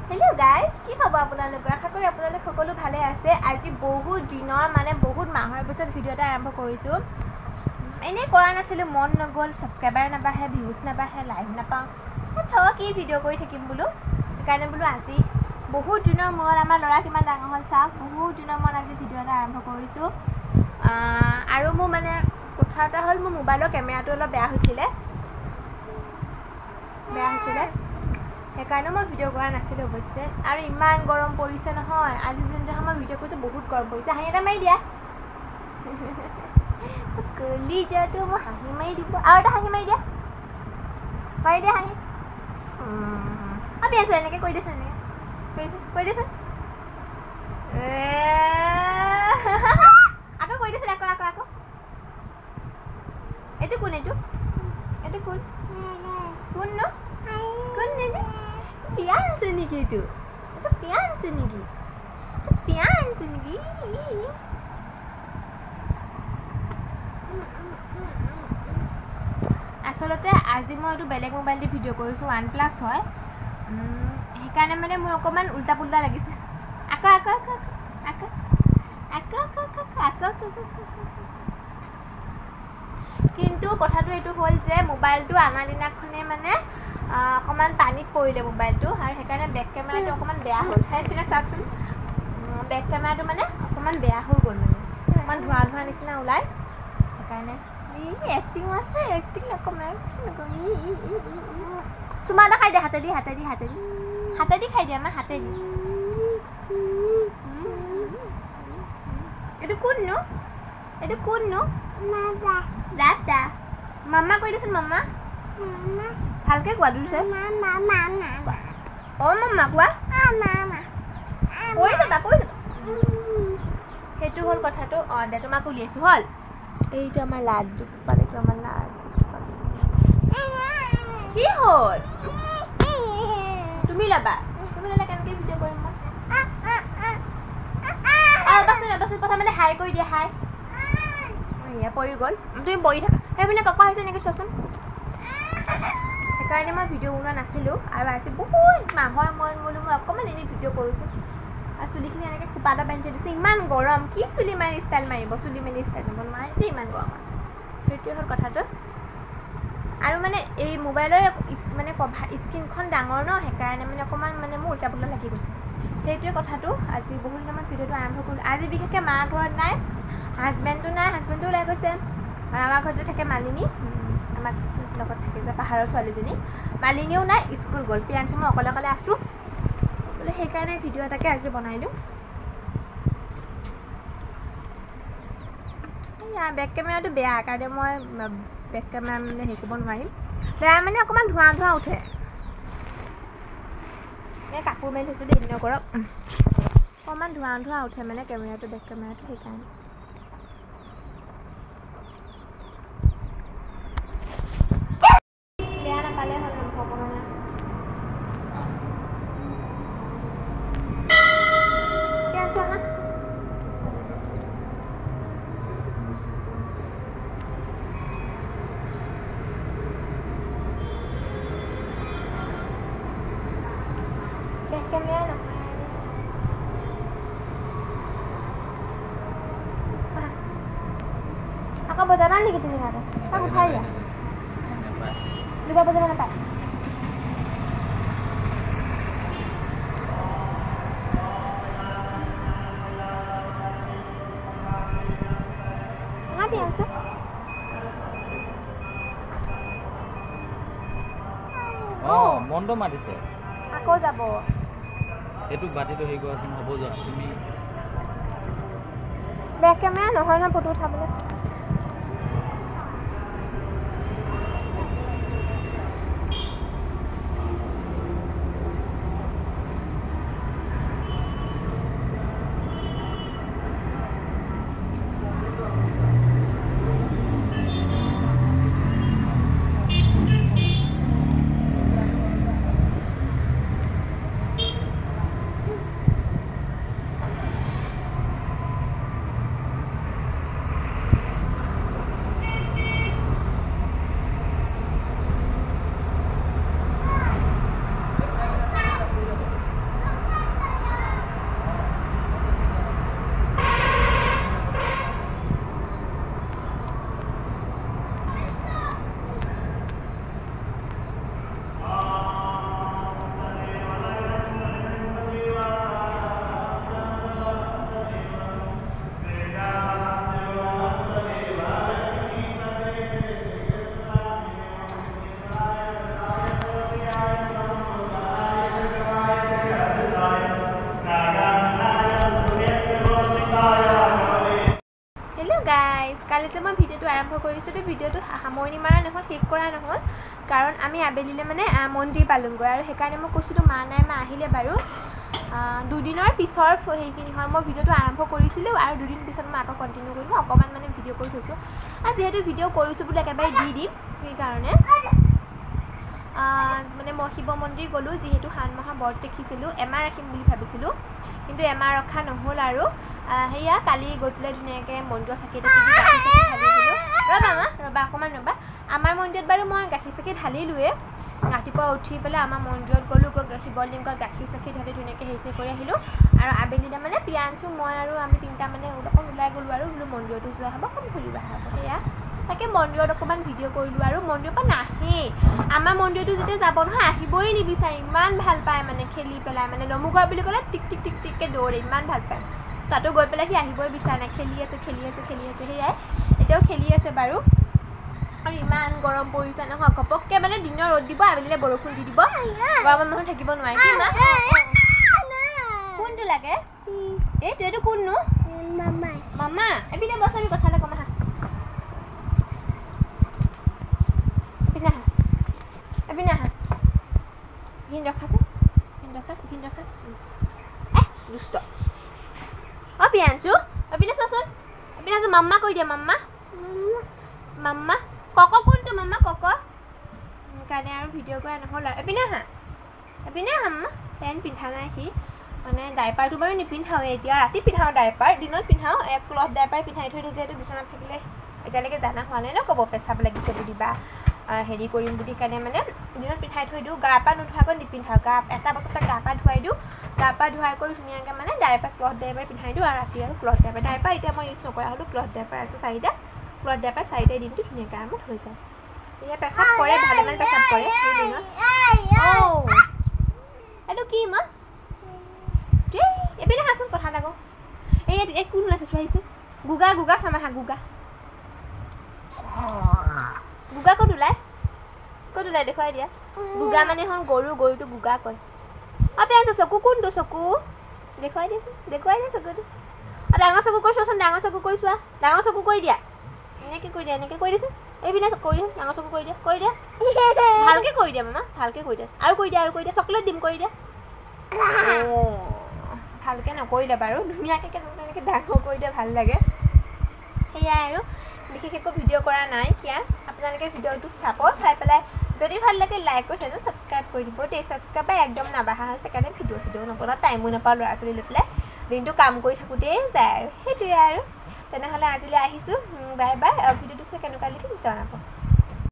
Hello guys, কি খবৰ আপোনালোকৰ? আশা কৰো আপোনালোক সকলো ভালে আছে। আজি বহুত দিনৰ মানে বহুত মাহৰ পিছত ভিডিও এটা আৰম্ভ কৰিছো। এনে কৰা নাছিলো, মন নগল, সাবস্ক্ৰাইবাৰ নাবাহে, ভিউজ নাবাহে, লাইক নাপাওঁ। কি ভিডিও কৰি থাকিম বোলো। সেইকাৰণে বোলো আজি বহুত দিনৰ মূৰত আমাৰ ল'ৰা কিমান ডাঙৰ হ'ল চাওক। বহুত দিনৰ মূৰত আজি ভিডিও এটা আৰম্ভ কৰিছো। আৰু মোৰ মানে কথা এটা হ'ল, মোৰ মোবাইলৰ কেমেৰাটো অলপ বেয়া হৈছিলে। সেইকাৰণে মই ভিডিও কৰা নাছিলোঁ অৱশ্যে। আৰু ইমান গৰম পৰিছে নহয়, আজি যোনদিনাখন মই ভিডিও কৰিছোঁ বহুত গৰম পৰিছে। হাঁহি এটা মাৰি দিয়া। কলি যোৱাটো মই হাঁহি মাৰি দিব। আৰু এটা হাঁহি মাৰি দিয়া, মাৰি দিয়া হাঁহি। আছো এনেকৈ কৰি দিছোঁ, এনেকৈ কৰি দিছোঁ। আকৌ কৰি দিছোঁ, আকৌ এইটো কোন? এইটো কোন? কোন ন? কোন নেকি? বিয়া আনিছে নেকি? এইটো বিয়া আনিছে নেকি? আচলতে আজি মই এইটো বেলেগ মোবাইল দি ভিডিঅ' কৰিছোঁ, OnePlus হয়। সেইকাৰণে মানে মোৰ অকণমান উল্টা পুল্টা লাগিছে। আকৌ কিন্তু কথাটো এইটো হ'ল যে মোবাইলটো আনা দিনাখনে মানে অকণমান পানীত পৰিলে মোবাইলটো, আৰু সেইকাৰণে বেক কেমেৰাটো অকণমান বেয়া হ'ল। সেইখিনি চাওকচোন, বেক কেমেৰাটো মানে অকণমান বেয়া হৈ গ'ল, মানে অকণমান ধোঁৱা নিচিনা ওলাই। সেইকাৰণে এক্টিং মাষ্টাৰ, এক্টিং নকমে। চুমা এটা খাই দিয়া, হাতেদি খাই দিয়া মা, হাতেদি। এইটো কোন নো? দাদা মামা কৈ দেচোন, মামা ভালকে কোৱা দুছে। অ মামা কোৱা, কৈ যাবা। সেইটো হ'ল কথাটো। দে তোমাক উলিয়াইছো হ'ল। এইটো আমাৰ লাড্ডু গোপাল, এইটো আমাৰ লাড্ডু গোপাল। কি হ'ল? তুমি ল'বা, কেনেকৈ ভিডিঅ' কৰিম মই? ৰবাচোন কথা মানে হাই কৰি দিয়া, হাই। পৰি গ'ল, তুমি পৰি থাকা। সেইপিনে ককা হৈছে এনেকৈ চোৱাচোন। সেইকাৰণে মই ভিডিঅ' বনোৱা নাছিলোঁ। আৰু আজি বহুত মাহৰ মন বোলো মই অকণমান এনেই ভিডিঅ' কৰিছোঁ। আৰু চুলিখিনি এনেকৈ খোপা এটা বান্ধি থৈ দিছোঁ। ইমান গৰম, কি চুলি মাৰি ষ্টাইল মাৰিব? চুলি মেলি ষ্টাইল মাৰিব নোৱাৰে যে, ইমান গৰমত। সেইটোৱে হ'ল কথাটো। আৰু মানে এই মোবাইলৰ মানে স্ক্ৰীণখন ডাঙৰ ন, সেইকাৰণে মানে অকণমান মানে মোৰ উল্টা পুল্টা লাগি গৈছে। সেইটোৱে কথাটো। আজি বহুত দিনৰ মূৰত ভিডিঅ'টো আৰম্ভ কৰিলোঁ। আজি বিশেষকৈ মা ঘৰত নাই, হাজবেণ্ডো নাই, হাজবেণ্ডো ওলাই গৈছে। আৰু আমাৰ ঘৰত যে থাকে মালিনী, আমাৰ লগত থাকে যে পাহাৰৰ ছোৱালীজনী, মালিনীও নাই, স্কুল গ'ল। প্ৰিয়াঞ্চি মই অকলে আছোঁ বোলে, সেইকাৰণে ভিডিঅ' এটাকে আজি বনাই দিওঁ। বেক কেমেৰাটো বেয়া কাৰণে মই বেক কেমেৰা মানে হেৰি কৰিব নোৱাৰিম। বেয়া মানে অকণমান ধোঁৱা উঠে। কাপোৰ মেলি থৈছোঁ দেই, দিনৰ কৰক। অকণমান ধোঁৱা উঠে মানে কেমেৰাটো, বেক কেমেৰাটো, সেইকাৰণে। বেয়া নাপালে হ'ল ভগৱানে। আছো আহা। বেক কেমেৰা নহয়, আকৌ বজাবা নেকি তুমি? তাতে তাক উঠাই দিয়া, দুটা বজাব নাপায়। মনটো মাতিছে, আকৌ যাব। এইটো বাতিটো হেৰি কৰাচোন, হ'ব যোৱা তুমি। বেক কেমেৰা নহয় ন ফটো উঠাবলৈ। যে মই ভিডিঅ'টো আৰম্ভ কৰিছোঁ তো ভিডিঅ'টো সামৰণি মাৰা নহ'ল শেষ কৰা নহ'ল কাৰণ আমি আবেলিলে মানে মন্দিৰ পালোঁগৈ আৰু সেইকাৰণে মই কৈছিলোঁ মা নাই মা আহিলে বাৰু দুদিনৰ পিছৰ সেইখিনি হয় মই ভিডিঅ'টো আৰম্ভ কৰিছিলোঁ আৰু দুদিন পিছত মই আকৌ কণ্টিনিউ কৰিলোঁ অকণমান মানে ভিডিঅ' কৰি থৈছোঁ আৰু যিহেতু ভিডিঅ' কৰিছোঁ বুলি একেবাৰে দি দিম সেইকাৰণে মানে মই শিৱ মন্দিৰ গ'লোঁ যিহেতু শাওণ মাহৰ ব্ৰত দেখিছিলোঁ এমাহ ৰাখিম বুলি ভাবিছিলোঁ কিন্তু এমাহ ৰখা নহ'ল আৰু সেয়া কালি গৈ পেলাই ধুনীয়াকৈ মন্দিৰৰ চাকি তাকি দি গাখীৰ চাকি ঢালিছিলোঁ ৰ'বা মা ৰ'বা অকণমান ৰ'বা আমাৰ মন্দিৰত বাৰু মই গাখীৰ চাকি ঢালিলোৱে ৰাতিপুৱা উঠি পেলাই আমাৰ মন্দিৰত গ'লোঁ গৈ শিৱলিংগত গাখীৰ চাখি ঢালি ধুনীয়াকৈ হেৰি কৰি আহিলোঁ আৰু আবেলিলে মানে প্ৰিয়াঞ্চু মই আৰু আমি তিনিটা মানে অকণ ওলাই গ'লোঁ আৰু বোলো মন্দিৰতো যোৱা হ'ব অকণ ফুৰিব অহা হ'ব সেয়া তাকে মন্দিৰত অকণমান ভিডিঅ' কৰিলোঁ আৰু মন্দিৰৰ পৰা নাহেই আমাৰ মন্দিৰটো যেতিয়া যাব নহয় আহিবই নিবিচাৰে ইমান ভাল পায় মানে খেলি পেলাই মানে লমুঘৰ বুলি ক'লে টিক টিক টিক টিককৈ দৌৰে ইমান ভাল পায় তাতো গৈ পেলাই সি আহিবই বিচাৰে নাই খেলি আছে সেয়াই এতিয়াও খেলি আছে বাৰু আৰু ইমান গৰম পৰিছে নহয় ঘপককৈ মানে দিনৰ ৰ'দ দিব আবেলিলে বৰষুণ দি দিব গৰমত মানুহ থাকিব নোৱাৰে কি মা কোনটো লাগে এইটো এইটো কোননো মামা এপিনে বছ আমি কথা এটা ক'ম আহা এপিনে আহা এইখিনি ৰখাচোন এইখিনি ৰখা দুষ্ট প্ৰিয়াঞ্চু এপিনে চোৱাচোন এপিনে আছো মাম্মা কৈ দিয়া মাম্মা কক কোনটো মাম্মা কক সেইকাৰণে আৰু ভিডিঅ' কৰা নহ'ল আৰু এপিনে আহা মাম্মা পেণ্ট পিন্ধা নাই সি মানে ডাইপাৰটো বাৰু নিপিন্ধাওঁৱে এতিয়া ৰাতি পিন্ধাওঁ ডাইপাৰ দিনত পিন্ধাওঁ ক্লথ ডাইপাৰ পিন্ধাই থৈ দিওঁ যিহেতু বিচনাত থাকিলে এতিয়ালৈকে জানা হোৱা নাই ন ক'ব পেচাব লাগিছে বুলি বা হেৰি কৰিম বুলি কাৰণে মানে দিনত পিন্ধাই থৈ দিওঁ গা পা নোধোৱাকৈ নিপিন্ধাওঁ এটা বছৰতে গা পা ধুৱাই দিওঁ গা পা ধুৱাই কৰি ধুনীয়াকৈ মানে ডাইপাৰ ক্লথ ডাইপাৰ পিন্ধাই দিওঁ আৰু ৰাতি আৰু ক্লথ ডাইপাৰ এতিয়া মই ইউজ নকৰা হ'লোঁ ক্লথ ডাইপাৰ আছে 4টা ক্লথ ডাইপাৰ 4টাই দিনটো ধুনীয়াকৈ আৰামত হৈ যায় এতিয়া পেচাব কৰে ভালেমান পেচাব কৰে দিনত এইটো কি মা এপিনে আহাচোন কথা এটা কওঁ এই কোন ওলাইছে চোৱা আহিছোঁ গুগা চামাহা গুগা ক'ত ওলাই দেখুৱাই দিয়া গুগা মানে হ'ল গৰুটো গুগা কয় পেঞ্চু চকু কোনটো চকু দেখুৱাই দিয়া চকুটো ডাঙৰ চকু কৰি চোৱাচোন ডাঙৰ চকু কৰি চোৱা ডাঙৰ চকু কৰি দিয়া এনেকৈ কৰি দিয়াচোন এইপিনে কৰি দিয়া ডাঙৰ চকু কৰি দিয়া ভালকৈ কৰি দিয়া মামা ভালকৈ কৰি দিয়া আৰু কৰি দিয়া চকলেট দিম কৰি দিয়া ভালকৈ নকৰিলে বাৰু ধুনীয়াকৈ এনেকৈ ডাঙৰ কৰি দিয়া ভাল লাগে সেয়াই আৰু বিশেষ একো ভিডিঅ' কৰা নাই কিয়া আপোনালোকে ভিডিঅ'টো চাব চাই পেলাই যদি ভাল লাগে লাইক কৰি চেনেল ছাবস্ক্ৰাইব কৰি দিব দেই ছাবস্ক্ৰাইব একদম নাবাঢ়া হৈছে কাৰণে ভিডিঅ' নবনাওঁ টাইমো নাপাওঁ ল'ৰা ছোৱালী লৈ পেলাই দিনটো কাম কৰি থাকোঁতেই যায় আৰু সেইটোৱে আৰু তেনেহ'লে আজিলৈ আহিছোঁ বাই বাই ভিডিঅ'টো চাই কেনেকুৱা লাগিল জনাব